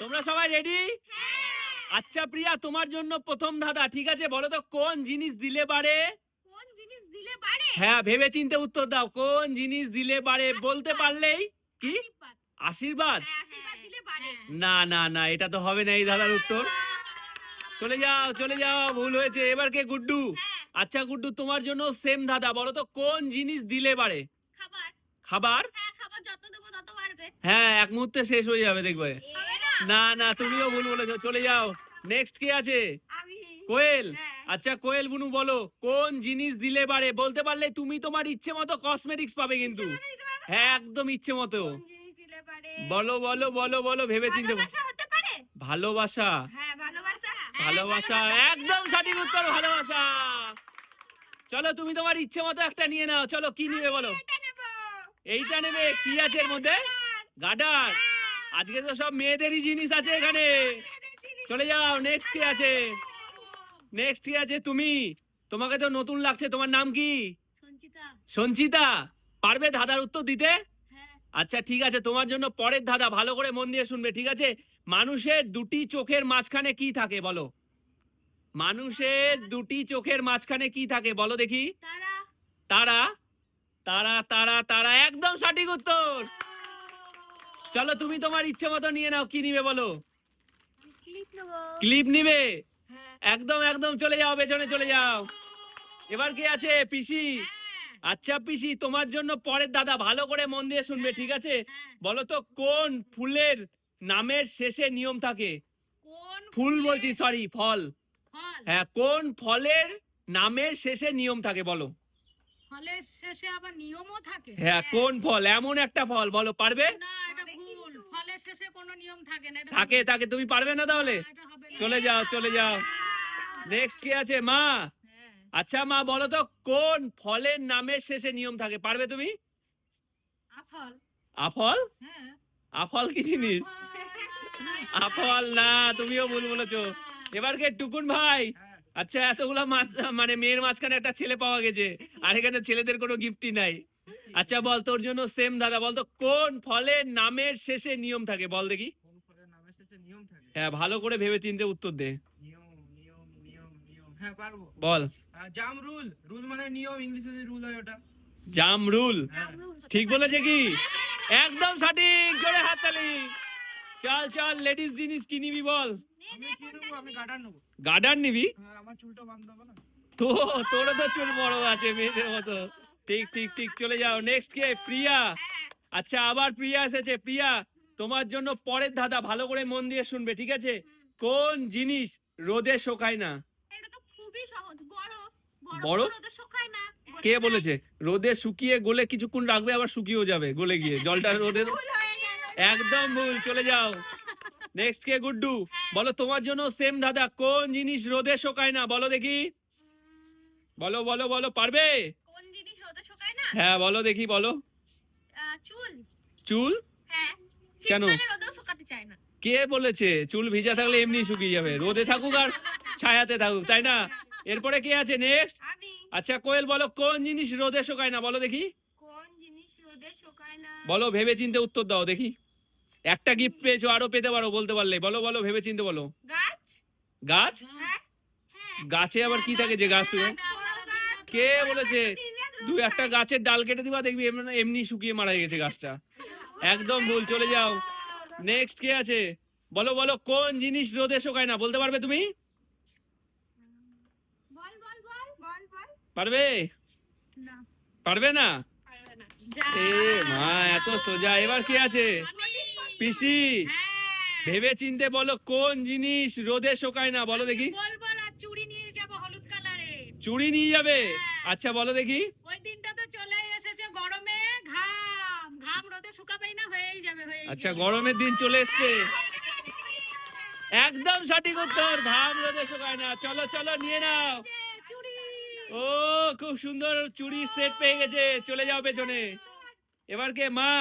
তোমরা সবাই রেডি? আচ্ছা প্রিয়া, তোমার জন্য প্রথম ধাঁধা, ঠিক আছে? বলো তো কোন জিনিস দিলে বাড়ে? কোন জিনিস দিলে বাড়ে? হ্যাঁ, ভেবে চিন্তে উত্তর দাও। কোন জিনিস দিলে বাড়ে বলতে পারলেই কি? আশীর্বাদ। হ্যাঁ, আশীর্বাদ দিলে বাড়ে। না না না, এটা তো হবে না এই ধাঁধার উত্তর। চলে যাও চলে যাও, ভুল হয়েছে। এবার কে? গুড্ডু। আচ্ছা গুড্ডু, তোমার জন্য সেম ধাঁধা, বলো তো কোন জিনিস দিলে বাড়ে? খাবার। খাবার? হ্যাঁ, খাবার যত দেবো তত বাড়বে। হ্যাঁ, এক মুহূর্তে শেষ হয়ে যাবে দেখবে। হবে না? না না, তুমিও ভুল বলেছো। চলে যাও। নেক্সট কে আছে? আমি। কোয়েল। হ্যাঁ। আচ্ছা কোয়েল বুনু, বলো কোন জিনিস দিলে বাড়ে? বলতে পারলে তুমি তোমার ইচ্ছে মতো কসমেটিক্স পাবে কিন্তু। ইচ্ছে মতো দিতে পারবো? হ্যাঁ, একদম ইচ্ছে মতো। কোন জিনিস দিলে বাড়ে? বলো বলো বলো বলো, ভেবে চিন্তে। ভালোবাসা হতে পারে? ভালোবাসা? হ্যাঁ, ভালোবাসা। ভালোবাসা, একদম সঠিক উত্তর, ভালোবাসা। চলো তুমি তোমার ইচ্ছে মতো একটা নিয়ে নাও। চলো কি নিবে বলো? আমি এটা নেবো। এইটা নেবে? কি আছে এর মধ্যে? গার্ডার। আজকে তো সব মেয়েদেরই জিনিস আছে এখানে। চলে যাও। নেক্সট কে আছে? নেক্সট কে আছে? তুমি। তোমাকে তো নতুন লাগছে। তোমার নাম কি? সঞ্চিতা। সঞ্চিতা। পারবে ধাঁধার উত্তর দিতে? হ্যাঁ। আচ্ছা ঠিক আছে, তোমার জন্য পরের ধাঁধা, ভালো করে মন দিয়ে শুনবে, ঠিক আছে? মানুষের দুটি চোখের মাঝখানে কি থাকে বলো? মানুষের দুটি চোখের মাঝখানে কি থাকে বলো দেখি? তারা। তারা? তারা তারা তারা, একদম সঠিক উত্তর। চলো তুমি তোমার ইচ্ছে মতো নিয়ে নাও। কি নিবে বলো? ক্লিপ নেবো। ক্লিপ নিবে? হ্যাঁ। একদম একদম, চলে যাও, পেছনে চলে যাও। এবার কে আছে? পিসি। আচ্ছা পিসি, তোমার জন্য পরের দাদা, ভালো করে মন দিয়ে শুনবে, ঠিক আছে? বলো তো কোন ফুলের নামের শেষে নিয়ম থাকে? কোন ফুল বলছি, সরি, ফল। ফল? হ্যাঁ, কোন ফলের নামের শেষে নিয়ম থাকে বলো? ফলের শেষে আবার নিয়মও থাকে? হ্যাঁ, কোন ফল? এমন একটা ফল বলো, পারবে? না, এটা ভুল। ফলের শেষে কোনো নিয়ম থাকে না। এটা থাকে থাকে, তুমি পারবে না তাহলে? এটা হবে না। চলে যাও চলে যাও। নেক্সট কে আছে? মা। হ্যাঁ। আচ্ছা মা, বলো তো কোন ফলের নামের শেষে নিয়ম থাকে? পারবে তুমি? আফল। আফল? হ্যাঁ। আফল কি জিনিস? আফল না, তুমিও ভুল বলেছো। এবার কে? টুকুন ভাই। আচ্ছা, এতগুলা মানে মেয়ের মাঝখানে একটা ছেলে পাওয়া গেছে, আর এখানে ছেলেদের কোনো গিফটই নাই। আচ্ছা বল, তোর জন্য সেম দাদা, বল তো কোন ফলের নামের শেষে নিয়ম থাকে বল দেখি? কোন ফলের নামের শেষে নিয়ম থাকে? হ্যাঁ, ভালো করে ভেবে চিন্তে উত্তর দে। নিয়ম নিয়ম নিয়ম নিয়ম, হ্যাঁ পারবো। বল। জাম রুল। রুল মানে নিয়ম, ইংলিশে যে রুল হয় ওটা। জামরুল। হ্যাঁ। ঠিক বলেছে কি? একদম সঠিক, জোরে হাততালি। চল চল, লেডিস জিনিস কি নিবি বল? আমি কি নেবো? আমি গার্ডার নেবো। গার্ডার নিবি? হ্যাঁ, আমার চুলটা বাঁধতে হবে না? তো তোরও তো চুল বড় আছে মেয়েদের মতো। ঠিক ঠিক ঠিক, চলে যাও। নেক্সট কে? প্রিয়া। আচ্ছা, আবার প্রিয়া এসেছে। প্রিয়া, তোমার জন্য পরের ধাঁধা, ভালো করে মন দিয়ে শুনবে, ঠিক আছে? কোন জিনিস রোদে শোকায় না? এটা তো খুবই সহজ। বরফ। বরফ? রোদে শুকায় না। কে বলেছে? রোদে শুকিয়ে গলে কিছুক্ষণ রাখবে, আবার শুকিয়েও যাবে গলে গিয়ে, জলটা রোদে। ভুল হয়ে গেল। একদম ভুল, চলে যাও। নেক্সট কে? গুড্ডু। বলো তোমার জন্য সেম ধাঁধা, কোন জিনিস রোদে শোকায় না বলো দেখি? বলো বলো বলো, পারবে? কোন জিনিস রোদে শুকায় না? হ্যাঁ বলো দেখি, বলো। চুল। চুল? হ্যাঁ। কেন? শীতকালে রোদেও শুকাতে চায় না। কে বলেছে? চুল ভিজা থাকলে এমনি শুকিয়ে যাবে, রোদে থাকুক আর ছায়াতে থাকুক, তাই না? এরপরে কে আছে? নেক্সট। আমি। আচ্ছা কোয়েল, বলো কোন জিনিস রোদে শোকায় না বলো দেখি? কোন জিনিস রোদে শুকায় না? বলো, ভেবে চিন্তে উত্তর দাও দেখি। একটা গিফট পেয়েছো, আরো পেতে পারো বলতে পারলে। বলো বলো, ভেবে চিন্তে বলো। গাছ। গাছ? হ্যাঁ। গাছে আবার কি থাকে যে গাছ শুকায়? কে বলেছে? দুই একটা গাছের ডাল কেটে দিবা, দেখবি এমনি শুকিয়ে মারা গেছে গাছটা। একদম ভুল, চলে যাও। নেক্সট কে আছে? বলো বলো, কোন জিনিস রোদে শোকায় না বলতে পারবে তুমি? বল বল বল বল বল। পারবে? না, পারবে না? পারবে না। এ মা, এত সোজা। এবার কে আছে? পিসি। ভেবে চিনতে বলো, কোন জিনিস রোদে শোকায় না বলো দেখি? বলবো না, চুড়ি নিয়ে যাব হলুদ কালারে। চুড়ি নিয়ে যাবে? আচ্ছা বলো দেখি। ওই দিনটা তো চলেই এসেছে, গরমে ঘাম ঘাম রোদে শুকাবেই না, হয়েই যাবে হয়েই আচ্ছা, যাবে। গরমের দিন চলে এসছে। একদম সঠিক উত্তর, ঘাম রোদে শোকায় না। চলো চলো, নিয়ে নাও। চুড়ি। ও, খুব সুন্দর চুড়ি সেট পেয়ে গেছে। চলে যাও পেছনে। এবার কে? মা।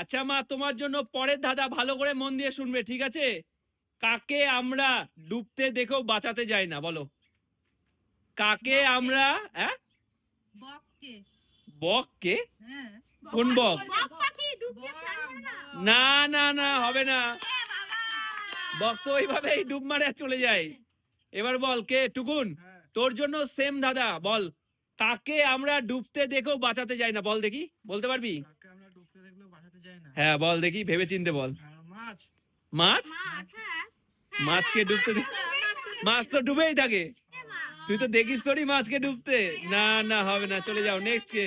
আচ্ছা মা, তোমার জন্য পরের ধাঁধা, ভালো করে মন দিয়ে শুনবে, ঠিক আছে? কাকে আমরা ডুবতে দেখেও বাঁচাতে যাই না বলো? কাকে আমরা? হ্যাঁ, বককে। বক কে? হ্যাঁ। কোন বক? বক পাখি ডুবতে ছাড়বে না। না না না, হবে না। এ বাবা। বক্ত ওইভাবেই ডুব মারে আর চলে যায়। এবার বল কে টুকুন, হ্যাঁ। তোর জন্য সেম দাদা, বল কাকে আমরা ডুবতে দেখেও বাঁচাতে যাই না, বল দেখি, বলতে পারবি? কাকে আমরা ডুবতে দেখলেও বাঁচাতে চাই না? হ্যাঁ বল দেখি, ভেবে চিনতে বল। মাছ। মাছ? মাছ, হ্যাঁ। মাছকে ডুবতে মাছ তো ডুবেই থাকে, এ মা। তুই তো দেখিস তোরই মাছকে ডুবতে। না না হবে না, চলে যাও নেক্সট কে।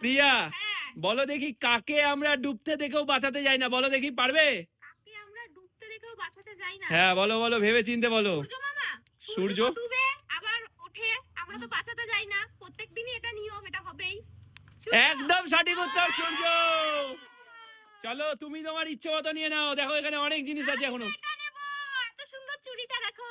প্রিয়া হ্যাঁ। বলো দেখি, কাকে আমরা ডুবতে দেখেও বাঁচাতে যাই না, বলো দেখি, পারবে? কাকে আমরা ডুবতে দেখেও বাঁচাতে যাই না? হ্যাঁ বলো বলো, ভেবে চিনতে বলো। সূর্য মামা। সূর্য? তো ডুবে আবার ওঠে, আমরা তো বাঁচাতে যাই না, প্রত্যেকদিনই এটা নিয়ম, এটা হবেই। সূর্য। একদম সঠিক উত্তর, সূর্য। চলো তুমি তোমার ইচ্ছে মতো নিয়ে নাও, দেখো এখানে অনেক জিনিস আছে এখনো। এটা নেবো, এত সুন্দর চুড়িটা দেখো।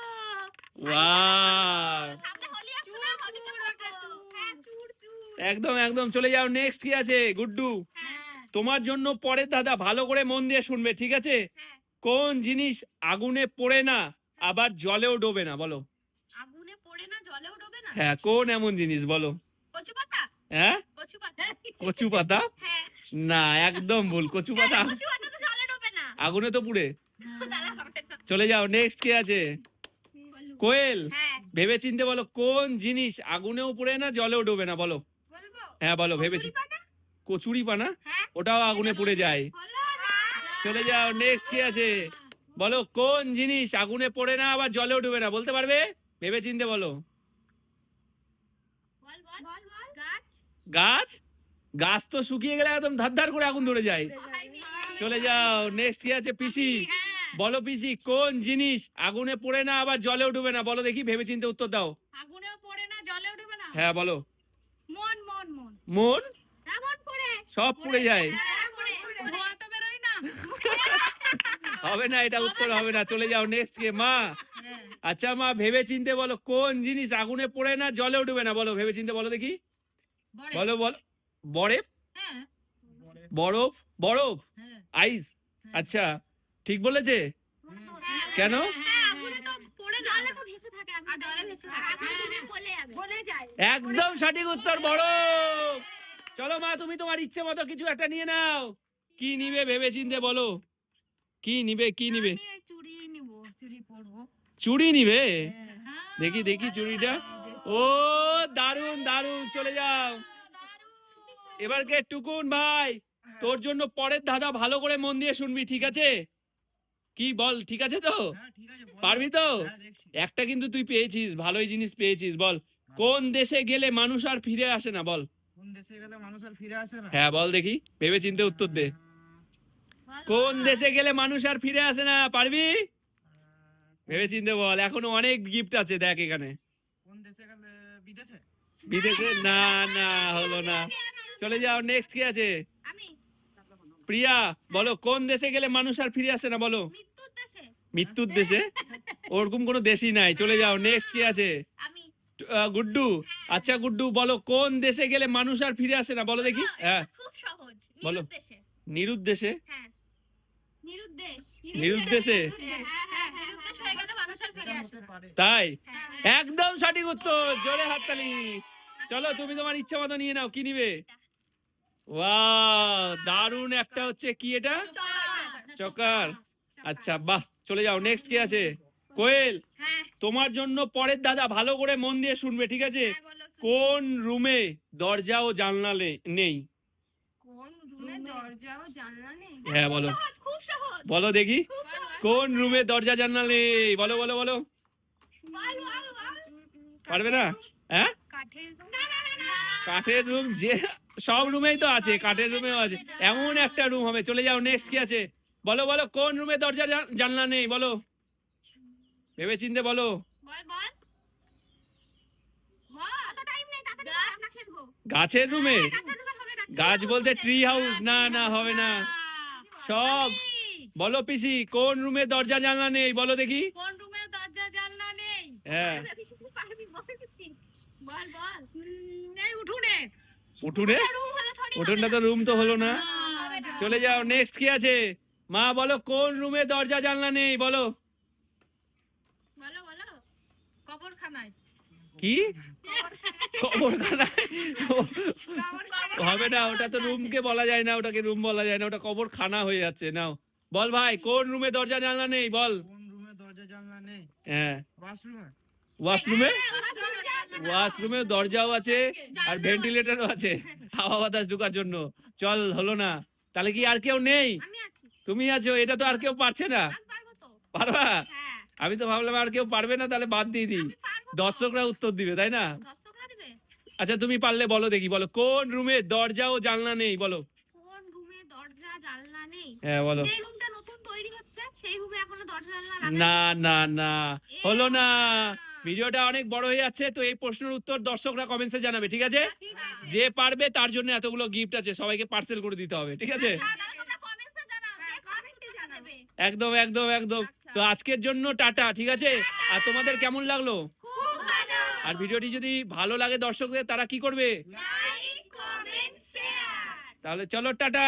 ওয়াও, সামনে হোলি আসছে না, হোলিতে পরবো। হ্যাঁ, চুড় চুড়। একদম একদম, চলে যাও নেক্সট কি আছে গুড্ডু। হ্যাঁ, তোমার জন্য পরে দাদা ভালো করে মন দিয়ে শুনবে, ঠিক আছে? হ্যাঁ। কোন জিনিস আগুনে পড়ে না আবার জলেও ডোবে না, বলো? আগুনে পড়ে না, জলেও ডোবে না? হ্যাঁ, কোন এমন জিনিস বলো? কচু পাতা। হ্যাঁ, কচু পাতা। কচু পাতা? হ্যাঁ। না, একদম ভুল। কচু পাতা কচু পাতা তো জলে ডোবে না। আগুনে তো পুড়ে। তাহলে হবে না। চলে যাও নেক্সট কে আছে। বলু। কোয়েল, হ্যাঁ, ভেবে চিনতে বলো, কোন জিনিস আগুনেও পুড়ে না জলেও ডোবে না, বলো? বলবো। হ্যাঁ বলো, কচুরি ভেবেছি। পাতা? কচুরি পানা? হ্যাঁ। ওটাও আগুনে পুড়ে যায়। হলো না। চলে যাও নেক্সট কি আছে। বলো কোন জিনিস আগুনে পড়ে না আবার জলেও ডুবে না, বলতে পারবে? ভেবে চিনতে বলো। বল বল। বল বল। গাছ। গাছ? গাছ তো শুকিয়ে গেলে একদম ধার করে আগুন ধরে যায়। চলে যাও নেক্সট কি আছে পিসি। হ্যাঁ। বলো পিসি, কোন জিনিস আগুনে পড়ে না আবার জলেও ডুবে না, বলো দেখি, ভেবে চিনতে উত্তর দাও। আগুনেও পড়ে না, জলেও ডোবে না। হ্যাঁ বলো। মন মন মন। মন? হ্যাঁ, মন পড়ে। সব পুড়ে যায়। হ্যাঁ, পড়ে। ধোঁয়া তো বেরোয় না। হবে না, এটা উত্তর হবে না। চলে যাও নেক্সট কে মা। আচ্ছা মা, ভেবে চিনতে বলো, কোন জিনিস আগুনে পড়ে না জলেও ডুবে না, বলো, ভেবে চিনতে বলো দেখি। বলো বলো। বরফ? হ্যাঁ, বরফ? বরফ? হ্যাঁ। আইস? আচ্ছা, ঠিক বলেছে। কেন? হ্যাঁ, আগুনে তো পড়ে না। জলে তো ভেসে থাকে, আর জলে ভেসে থাকে। আগুনে গলে যাবে। গলে যায়। একদম সঠিক উত্তর, বরফ। চলো মা, তুমি তোমার ইচ্ছে মতো কিছু একটা নিয়ে নাও। কি নিবে ভেবে চিনতে বলো। কি নিবে, কি নিবে? আমি এই চুড়ি নিব, চুড়ি পরবো। চুড়ি নিবে? হ্যাঁ। দেখি দেখি চুড়িটা। ও দারুন দারুন, চলে যাও। এবার কে টুকুন ভাই, তোর জন্য পরের দাদা ভালো করে মন দিয়ে শুনবি, ঠিক আছে? কি বল, ঠিক আছে তো? হ্যাঁ, ঠিক আছে, বলো। পারবি তো? হ্যাঁ, দেখছি। একটা কিন্তু তুই পেয়েছিস, ভালোই জিনিস পেয়েছিস। বল কোন দেশে গেলে মানুষ আর ফিরে আসে না, বল? কোন দেশে গেলে মানুষ আর ফিরে আসে না? হ্যাঁ বল দেখি, ভেবে চিনতে উত্তর দে। কোন দেশে গেলে মানুষ আর ফিরে আসে না, পারবি? ভেবে চিনতে বল, এখনো অনেক গিফট আছে দেখ এখানে। কোন দেশে গেলে? বিদেশে? বিদেশে? না না, হলো না। চলে যাও নেক্সট কি আছে। আমি প্রিয়া বলো, কোন দেশে গেলে মানুষ আর ফিরে আসে না, বলো? মৃত্যুর দেশে। মৃত্যুর দেশে? ওরকম কোনো দেশই নাই। চলে যাও নেক্সট কি আছে। আমি গুড্ডু, আচ্ছা গুড্ডু বলো, কোন দেশে গেলে মানুষ আর ফিরে আসে না, বলো দেখি। হ্যাঁ খুব সহজ। বলো। নিরুদ্দেশে। নিরুদ্দেশে? হ্যাঁ, নিরুদ্দেশ। নিরুদ্দেশে? হ্যাঁ, হ্যাঁ, নিরুদ্দেশ হয়ে গেলে মানুষ আর ফিরে আসে হতে না। পারে। তাই? হ্যাঁ। একদম সঠিক উত্তর, জোরে হাততালি। চলো তুমি তোমার ইচ্ছা মতো নিয়ে নাও, কি নিবে? ওয়াও, দারুন একটা হচ্ছে, কি এটা? চকার। আচ্ছা বাহ, চলে যাও নেক্সট কি আছে। কোয়েল, হ্যাঁ, তোমার জন্য পরের দাদা ভালো করে মন দিয়ে শুনবে, ঠিক আছে? হ্যাঁ, বলো। কোন রুমে দরজা ও জানলা নেই? কোন রুমে দরজা ও জানলা নেই? হ্যাঁ বলো। সহজ, খুব সহজ। বলো দেখি, খুব সহজ। কোন রুমে দরজা জানলা নেই, বলো বলো বলো। বল বল বল। পারবে না? হ্যাঁ, কাঠের রুম? না না না না। কাঠের রুম যে সব রুমেই তো আছে, কাঠের রুমেও আছে, এমন একটা রুম হবে। চলে যাও নেক্সট কি আছে। বলো বলো, কোন রুমে দরজা জানলা নেই, বলো, ভেবে চিনতে বলো। বল বল। বল, অত টাইম নেই, তাড়াতাড়ি বল, আমরা খেলবো। গাছের রুমে? গাছের রুমে হবে না। গাছ বলতে ট্রি হাউস? না না, হবে না। সব বলো পিসি, কোন রুমে দরজা জানলা নেই, বলো দেখি। কোন রুমে দরজা জানলা নেই? হ্যাঁ, পারবি, বল পিসি। বল বল। এই উঠোনে। উঠোনে? রুম হলে থোড়ি হবে উঠোনটা না। তো রুম তো হলো না। হবে না। চলে যাও নেক্সট কি আছে। মা বলো, কোন রুমে দরজা জানলা নেই, বলো। বলো বলো। কবরখানায়। কি? কবরখানায়? হবে না, ওটা তো রুমকে বলা যায় না, ওটাকে রুম বলা যায় না, ওটা কবরখানা হয়ে যাচ্ছে। নাও বল ভাই, কোন রুমে দরজা জানলা নেই, বল। কোন রুমে জানলা নেই, হ্যাঁ, ওয়াশরুমে ওয়াশরুমে ওয়াশরুমে দরজাও আছে আর ভেন্টিলেটরও আছে হাওয়া বাতাস ঢোকার জন্য। চল, হলো না। তাহলে কি আর কেউ নেই? আমি আছি, তুমি আছো, এটা তো আর কেউ পারছে না। আমি পারবো তো। পারবা? হ্যাঁ, আমি তো ভাবলাম আর কেউ পারবে না, তাহলে বাদ দিয়ে দিই। আমি পারবো তো। দর্শকরা উত্তর দিবে, তাই না? দর্শকরা দিবে। আচ্ছা, তুমি পারলে বলো দেখি, বলো কোন রুমে দরজা ও জানলা নেই, বলো। কোন রুমে দরজা জানলা নেই? হ্যাঁ, বলো। যে রুমটা নতুন তৈরি হচ্ছে সেই রুমে এখনো দরজা জানলা লাগানো না না না, হলো না। না। ভিডিওটা অনেক বড় হয়ে যাচ্ছে, তো এই প্রশ্নের উত্তর দর্শকরা কমেন্টসে জানাবে, ঠিক আছে? ঠিক আছে। যে পারবে তার জন্য এতগুলো গিফট আছে, সবাইকে পার্সেল করে দিতে হবে, ঠিক আছে? আচ্ছা, তাহলে তোমরা কমেন্টসে জানাও যে ফার্স্ট উত্তরটা দেবে। একদম একদম একদম। আচ্ছা। তো আজকের জন্য টাটা, ঠিক আছে? আর তোমাদের কেমন লাগলো? খুব ভালো। আর ভিডিওটি যদি ভালো লাগে দর্শকদের, তারা কি করবে? Like, comment, share. তাহলে চলো, টাটা।